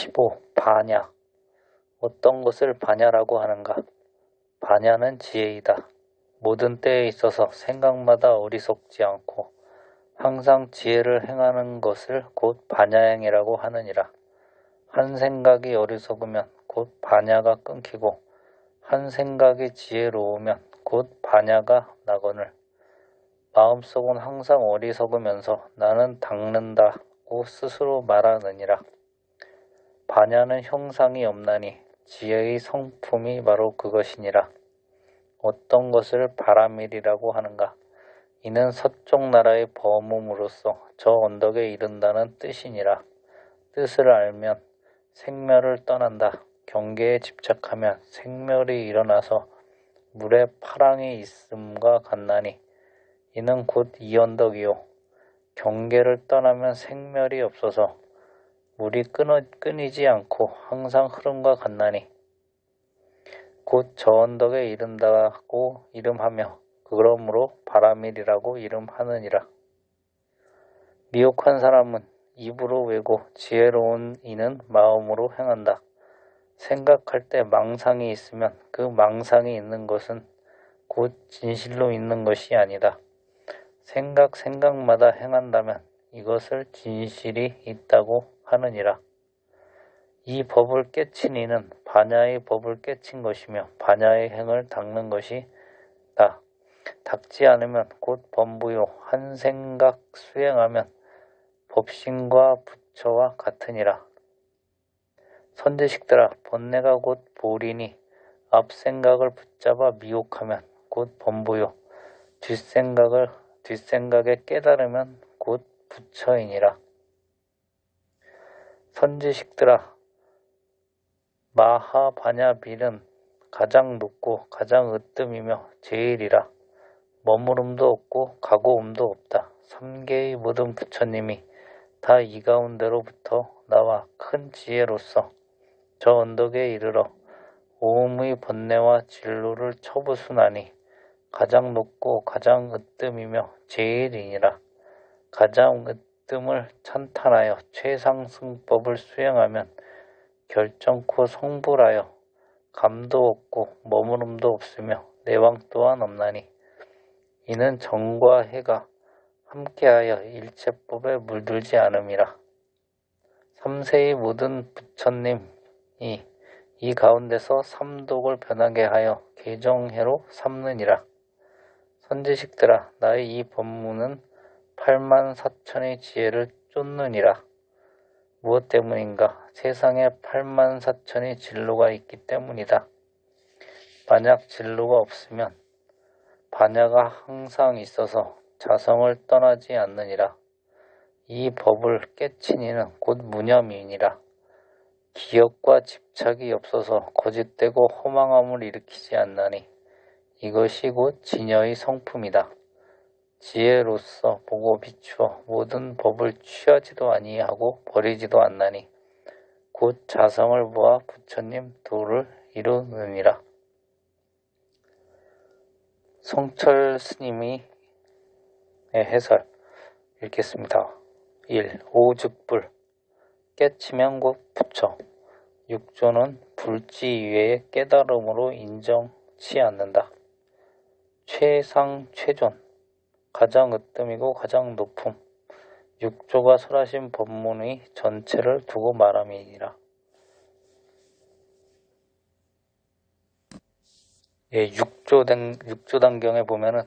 15. 반야. 어떤 것을 반야라고 하는가? 반야는 지혜이다. 모든 때에 있어서 생각마다 어리석지 않고 항상 지혜를 행하는 것을 곧 반야행이라고 하느니라. 한 생각이 어리석으면 곧 반야가 끊기고 한 생각이 지혜로우면 곧 반야가 나거늘 마음속은 항상 어리석으면서 나는 닦는다고 스스로 말하느니라. 반야는 형상이 없나니 지혜의 성품이 바로 그것이니라. 어떤 것을 바라밀이라고 하는가? 이는 서쪽 나라의 범음으로써 저 언덕에 이른다는 뜻이니라. 뜻을 알면 생멸을 떠난다. 경계에 집착하면 생멸이 일어나서 물에 파랑이 있음과 같나니 이는 곧 이 언덕이요. 경계를 떠나면 생멸이 없어서 물이 끊이지 않고 항상 흐름과 같나니 곧 저 언덕에 이른다고 이름하며 그러므로 바라밀이라고 이름하느니라. 미혹한 사람은 입으로 외고 지혜로운 이는 마음으로 행한다. 생각할 때 망상이 있으면 그 망상이 있는 것은 곧 진실로 있는 것이 아니다. 생각마다 행한다면 이것을 진실이 있다고 하느니라. 이 법을 깨친 이는 반야의 법을 깨친 것이며 반야의 행을 닦는 것이다. 닦지 않으면 곧 범부요. 한 생각 수행하면 법신과 부처와 같으니라. 선지식들아, 번뇌가 곧 보리니 앞 생각을 붙잡아 미혹하면 곧 범부요. 뒷생각에 깨달으면 곧 부처이니라. 선지식들아, 마하바냐빌은 가장 높고 가장 으뜸이며 제일이라. 머무름도 없고 가고움도 없다. 3계의 모든 부처님이 다 이 가운데로부터 나와 큰 지혜로서 저 언덕에 이르러 오음의 번뇌와 진로를 쳐부수나니 가장 높고 가장 으뜸이며 제일이니라. 가장 으뜸을 찬탄하여 최상승법을 수행하면 결정코 성불하여 감도 없고 머무름도 없으며 내왕 또한 없나니 이는 정과 해가 함께하여 일체법에 물들지 않음이라. 3세의 모든 부처님이 이 가운데서 삼독을 변하게 하여 개정해로 삼느니라. 선지식들아, 나의 이 법문은 8만 4천의 지혜를 쫓느니라. 무엇 때문인가? 세상에 8만 4천의 진로가 있기 때문이다. 만약 진로가 없으면 반야가 항상 있어서 자성을 떠나지 않느니라. 이 법을 깨친 이는 곧 무념이니라. 기억과 집착이 없어서 거짓되고 허망함을 일으키지 않나니 이것이 곧 진여의 성품이다. 지혜로서 보고 비추어 모든 법을 취하지도 아니하고 버리지도 않나니 곧 자성을 모아 부처님 도를 이루느니라. 성철 스님의 해설 읽겠습니다. 1. 오즉불 깨치면 곧 부처. 육조는 불지 이외의 깨달음으로 인정치 않는다. 최상 최존 가장 으뜸이고 가장 높음. 육조가 설하신 법문의 전체를 두고 말함이니라. 육조단경에 보면은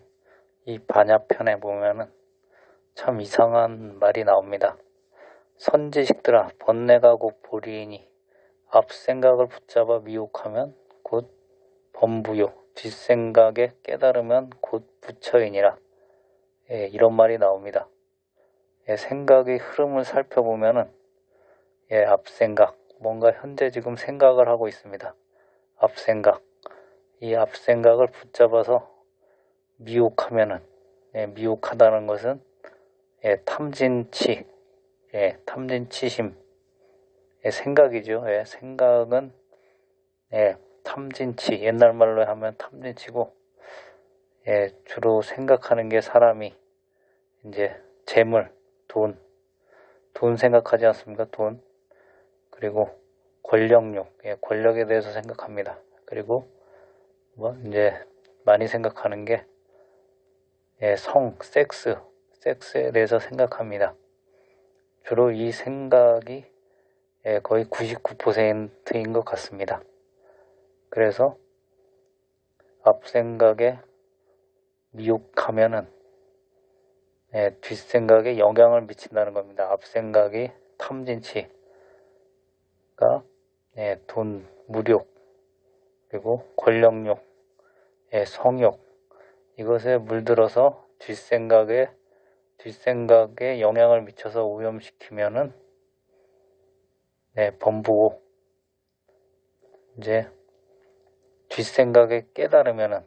이 반야편에 보면은 참 이상한 말이 나옵니다. 선지식들아, 번뇌가 곧 보리이니 앞 생각을 붙잡아 미혹하면 곧 범부요. 뒷생각에 깨달으면 곧 부처이니라. 이런 말이 나옵니다. 생각의 흐름을 살펴보면은 앞생각, 뭔가 현재 지금 생각을 하고 있습니다. 앞생각, 이 앞생각을 붙잡아서 미혹하면은 미혹하다는 것은 탐진치, 탐진치심, 생각이죠. 생각은 탐진치, 옛날 말로 하면 탐진치고 주로 생각하는 게 사람이 이제 재물, 돈 생각하지 않습니까? 돈. 그리고 권력욕, 권력에 대해서 생각합니다. 그리고 이제 많이 생각하는 게 섹스에 대해서 생각합니다. 주로 이 생각이 거의 99%인 것 같습니다. 그래서 앞생각에 미혹하면은 뒷생각에 영향을 미친다는 겁니다. 앞생각이 탐진치가 돈, 무력, 그리고 권력욕, 성욕 이것에 물들어서 뒷생각에 영향을 미쳐서 오염시키면은 범부고 이제 뒷생각에 깨달으면은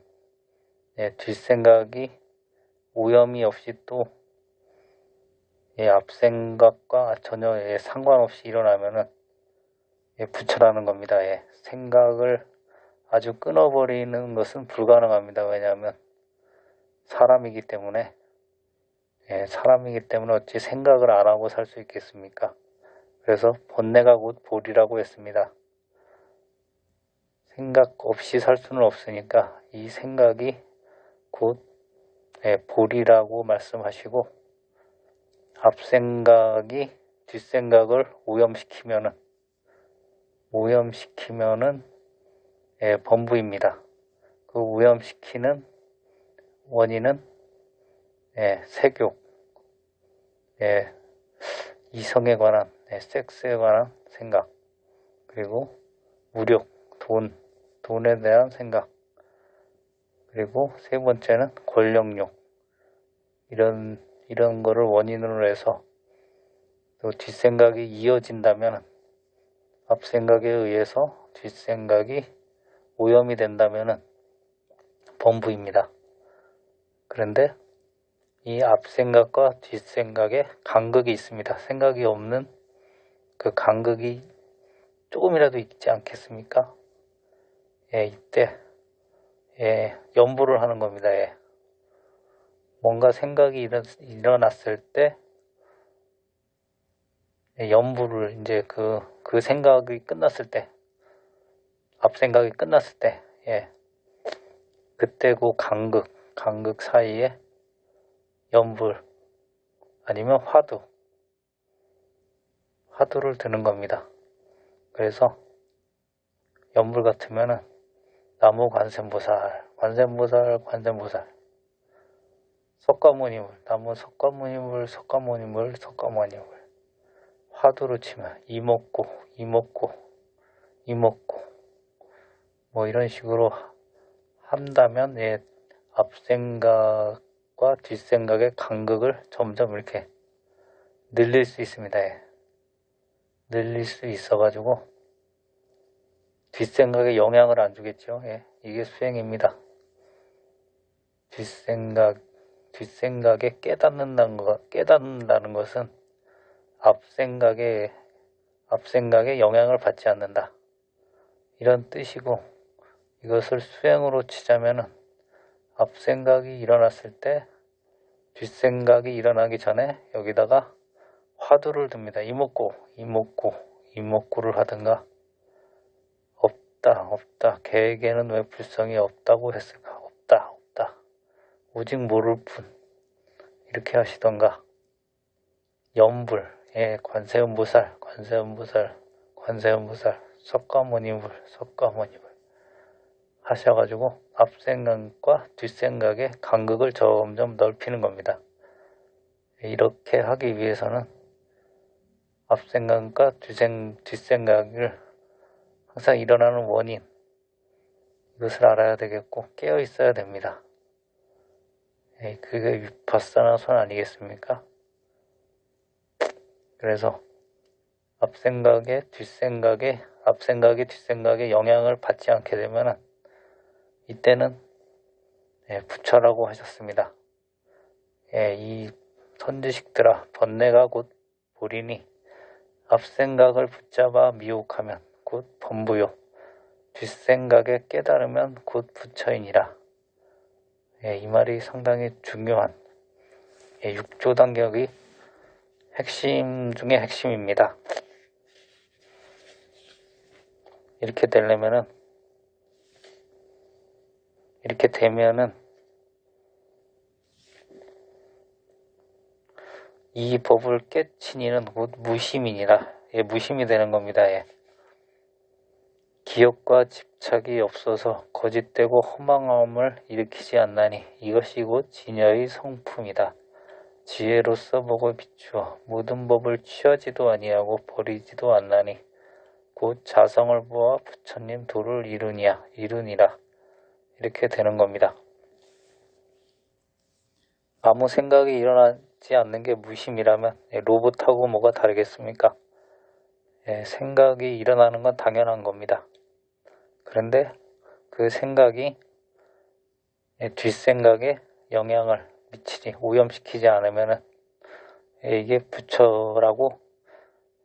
뒷생각이 오염이 없이 또 앞생각과 전혀 상관없이 일어나면은 부처라는 겁니다. 생각을 아주 끊어버리는 것은 불가능합니다. 왜냐하면 사람이기 때문에 어찌 생각을 안 하고 살 수 있겠습니까? 그래서 번뇌가 곧 볼이라고 했습니다. 생각 없이 살 수는 없으니까 이 생각이 곧 볼이라고 말씀하시고 앞생각이 뒷생각을 오염시키면은 범부입니다. 그 오염시키는 원인은 색욕, 이성에 관한, 섹스에 관한 생각, 그리고 무력, 돈에 대한 생각, 그리고 세 번째는 권력욕, 이런 거를 원인으로 해서 또 뒷생각이 이어진다면 앞생각에 의해서 뒷생각이 오염이 된다면 범부입니다. 그런데 이 앞생각과 뒷생각에 간극이 있습니다. 생각이 없는 그 간극이 조금이라도 있지 않겠습니까? 이때 연부를 하는 겁니다. 뭔가 생각이 일어났을 때 연부를 이제 그 생각이 끝났을 때 앞생각이 끝났을 때 그때 그 간극 사이에 연불 아니면 화두를 드는 겁니다. 그래서 연불 같으면은 나무 관세음보살 석가모니물 나무 석가모니물 화두로 치면 이목구 뭐 이런 식으로 한다면 앞생각과 뒷생각의 간극을 점점 이렇게 늘릴 수 있습니다. 늘릴 수 있어가지고 뒷생각에 영향을 안 주겠죠. 이게 수행입니다. 뒷생각에 깨닫는다는 것은 앞생각에 영향을 받지 않는다. 이런 뜻이고 이것을 수행으로 치자면은 앞생각이 일어났을 때 뒷생각이 일어나기 전에 여기다가 화두를 듭니다. 이목구를 하든가 없다. 개에게는 왜 불성이 없다고 했을까? 없다. 오직 모를 뿐. 이렇게 하시던가 연불, 관세음보살, 석가모니물 하셔가지고 앞생각과 뒷생각의 간극을 점점 넓히는 겁니다. 이렇게 하기 위해서는 앞생각과 뒷생각을 항상 일어나는 원인 이것을 알아야 되겠고 깨어 있어야 됩니다. 그게 위파사나 손 아니겠습니까? 그래서 앞생각이 뒷생각에 영향을 받지 않게 되면 이때는 부처라고 하셨습니다. 이 선지식들아 번뇌가 곧 볼이니 앞생각을 붙잡아 미혹하면 곧 범부요 뒷생각에 깨달으면 곧 부처이니라. 이 말이 상당히 중요한 6조 단격의 핵심 중의 핵심입니다. 이렇게 되면은 이 법을 깨친 이는 곧 무심이니라. 무심이 되는 겁니다. 기억과 집착이 없어서 거짓되고 허망함을 일으키지 않나니 이것이 곧 지녀의 성품이다. 지혜로서 복을 비추어 모든 법을 취하지도 아니하고 버리지도 않나니 곧 자성을 보아 부처님 도를 이루니라. 이렇게 되는 겁니다. 아무 생각이 일어나지 않는 게 무심이라면 로봇하고 뭐가 다르겠습니까? 생각이 일어나는 건 당연한 겁니다. 그런데 그 생각이 뒷생각에 영향을 미치지, 오염시키지 않으면 이게 부처라고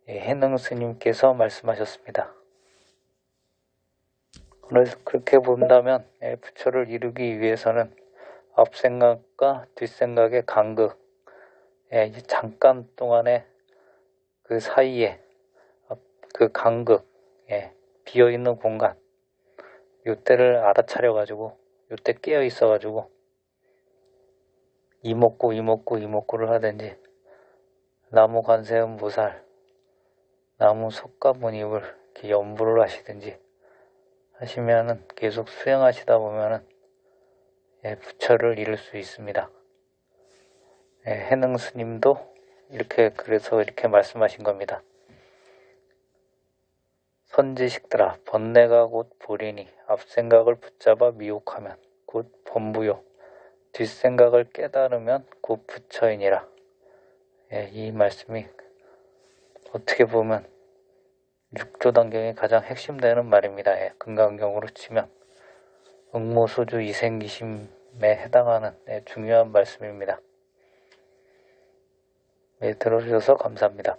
해능 스님께서 말씀하셨습니다. 그래서 그렇게 본다면 부처를 이루기 위해서는 앞생각과 뒷생각의 간극, 잠깐 동안의 그 사이에 그 간극, 비어있는 공간, 요때를 알아차려가지고 요때 깨어있어가지고 이목구를 하든지 나무 관세음보살, 나무 석가모니를 이렇게 연부를 하시든지 하시면은 계속 수행하시다 보면은 부처를 이룰 수 있습니다. 해능 스님도 그래서 이렇게 말씀하신 겁니다. 선지식들아, 번뇌가 곧 보리니 앞생각을 붙잡아 미혹하면 곧 범부요, 뒷생각을 깨달으면 곧 부처이니라. 이 말씀이 어떻게 보면 육조단경의 가장 핵심되는 말입니다. 금강경으로 치면 응모소주 이생기심에 해당하는 중요한 말씀입니다. 들어주셔서 감사합니다.